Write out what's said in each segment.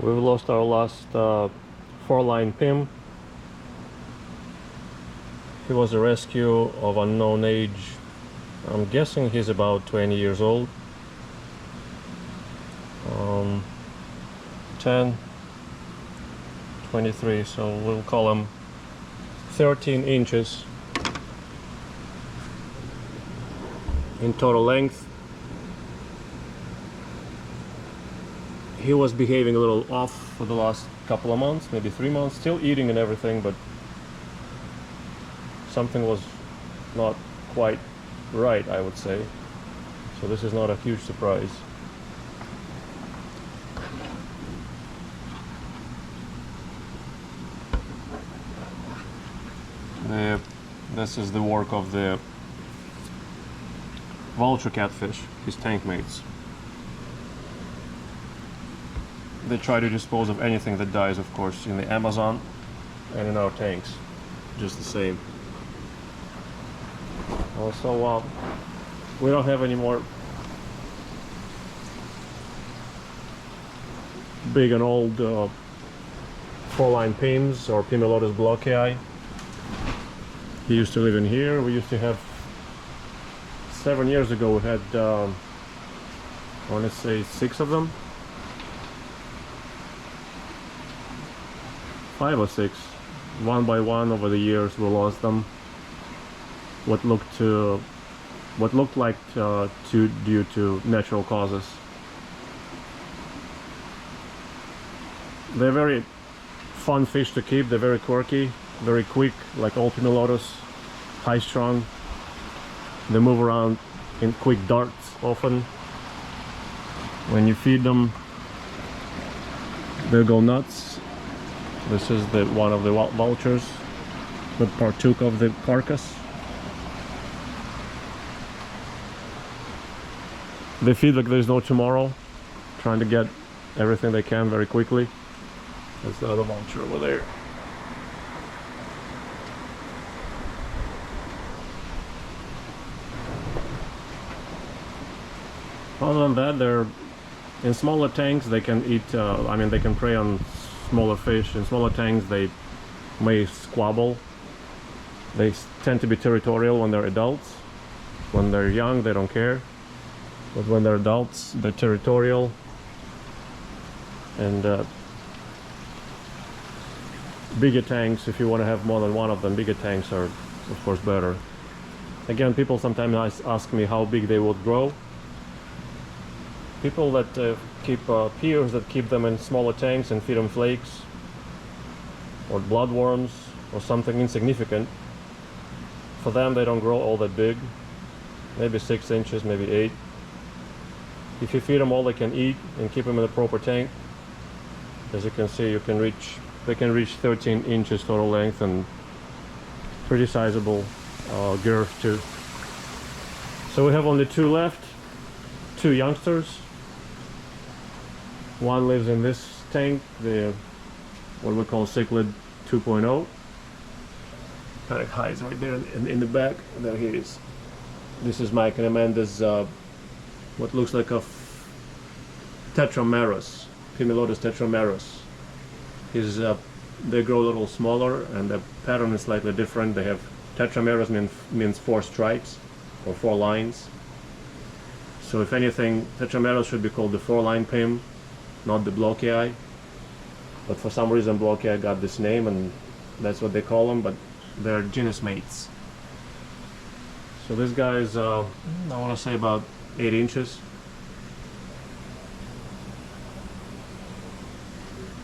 We've lost our last four-line Pim. He was a rescue of unknown age. I'm guessing he's about 20 years old. 10, 23, so we'll call him 13 inches in total length. He was behaving a little off for the last couple of months, maybe 3 months, still eating and everything, but something was not quite right, I would say. So this is not a huge surprise. This is the work of the vulture catfish, his tank mates. They try to dispose of anything that dies, of course, in the Amazon and in our tanks, just the same. Also, we don't have any more big and old four-line Pims or Pimelodidae blochii. He used to live in here. We used to have, 7 years ago, we had, I want to say 6 of them. 5 or 6. One by one over the years we lost them. What looked like due to natural causes. They're very fun fish to keep. They're very quirky, very quick, like all Pimelodidae, high strung. They move around in quick darts often. When you feed them, they'll go nuts. This is one of the vultures that partook of the carcass. They feed like there's no tomorrow, trying to get everything they can very quickly. That's the other vulture over there. Other than that, they're in smaller tanks. They can eat. They can prey on smaller fish. In smaller tanks, they may squabble. They tend to be territorial when they're adults. When they're young, they don't care. But when they're adults, they're territorial. And bigger tanks, if you want to have more than one of them, bigger tanks are, of course, better. Again, people sometimes ask me how big they would grow. People that keep peers that keep them in smaller tanks and feed them flakes or bloodworms or something insignificant, for them they don't grow all that big, maybe 6 inches, maybe 8. If you feed them all they can eat and keep them in the proper tank, as you can see, they can reach 13 inches total length and pretty sizable girth too. So we have only 2 left, 2 youngsters. One lives in this tank, what we call cichlid 2.0. Kind of hides right there in the back. There he is. This is Mike and Amanda's what looks like a tetramerus, Pimelodidae tetramerus. They grow a little smaller and the pattern is slightly different. They have tetramerus means 4 stripes or 4 lines. So if anything, tetramerus should be called the 4-line Pim, not the blochii. But for some reason blochii got this name and that's what they call them, but they're genus mates. So this guy is, I want to say about 8 inches.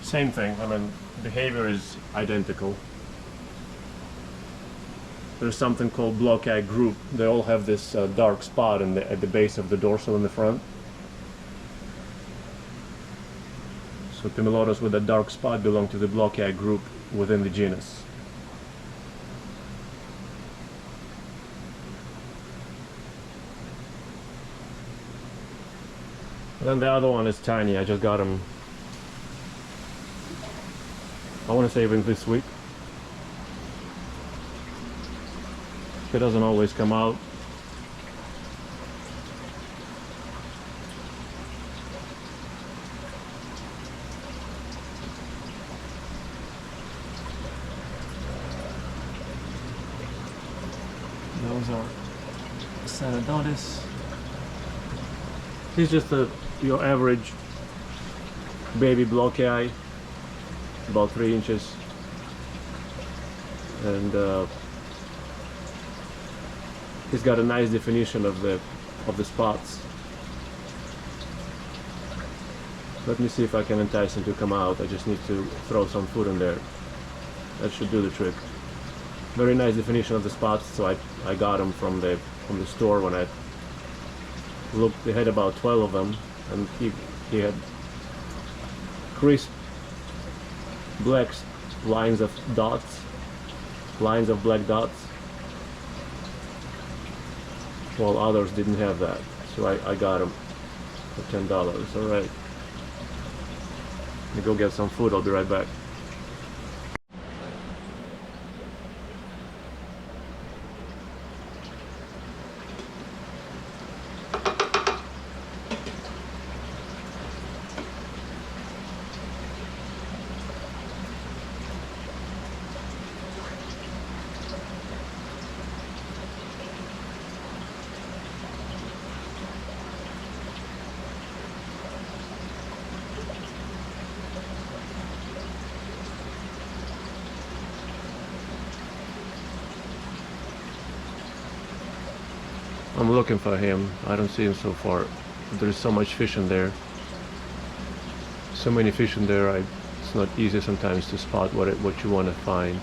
Same thing, behavior is identical. There's something called blochii group. They all have this dark spot at the base of the dorsal in the front. So Pimelodidae with a dark spot belong to the blochii group within the genus. And then the other one is tiny. I just got him, I want to say even this week. He doesn't always come out. Those are synodontis. He's just your average baby blochii, about 3 inches, and he's got a nice definition of the spots. Let me see if I can entice him to come out. I just need to throw some food in there. That should do the trick. Very nice definition of the spots. So I got them from the store when I looked. They had about 12 of them, and he had crisp black lines of dots, lines of black dots, while others didn't have that. So I got them for $10. All right. Let me go get some food. I'll be right back. I'm looking for him. I don't see him so far. There's so much fish in there. So many fish in there. It's not easy sometimes to spot what you want to find.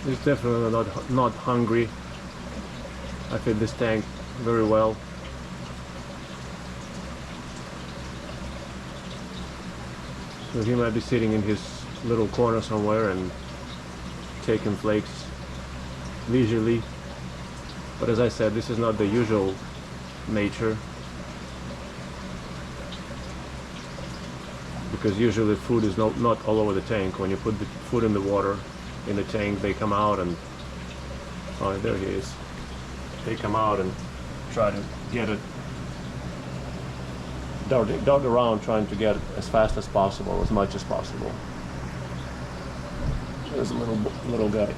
He's definitely not hungry. I fed this tank very well. So he might be sitting in his little corner somewhere and taking flakes leisurely. But as I said, this is not the usual nature, because usually food is not all over the tank. When you put the food in the water, in the tank, they come out and, oh, there he is. They come out and try to get it, dart around trying to get it as fast as possible, as much as possible. There's a little guy.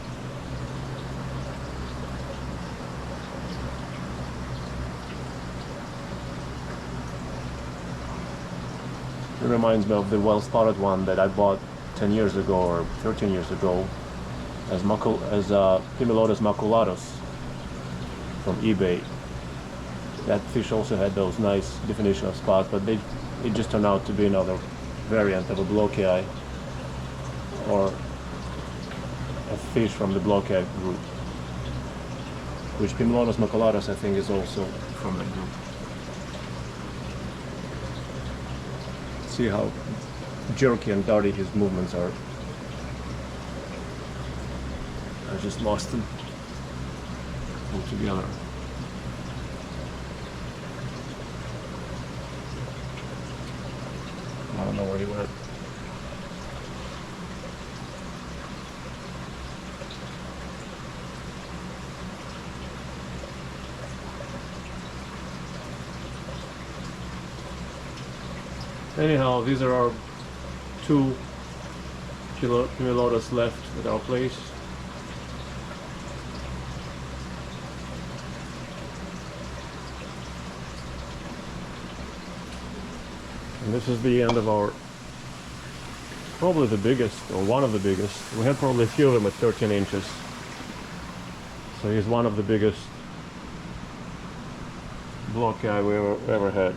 It reminds me of the well-spotted one that I bought 10 years ago or 13 years ago as Pimelodidae maculatus from eBay. That fish also had those nice definition of spots, but it just turned out to be another variant of a blochii, or a fish from the blochii group, which Pimelodidae maculatus I think is also from that group. See how jerky and darty his movements are. I just lost him altogether. I don't know where he went. Anyhow, these are our 2 Pimelodidae left at our place. And this is the end of our, probably the biggest, or one of the biggest. We had probably a few of them at 13 inches. So he's one of the biggest blochii we ever had.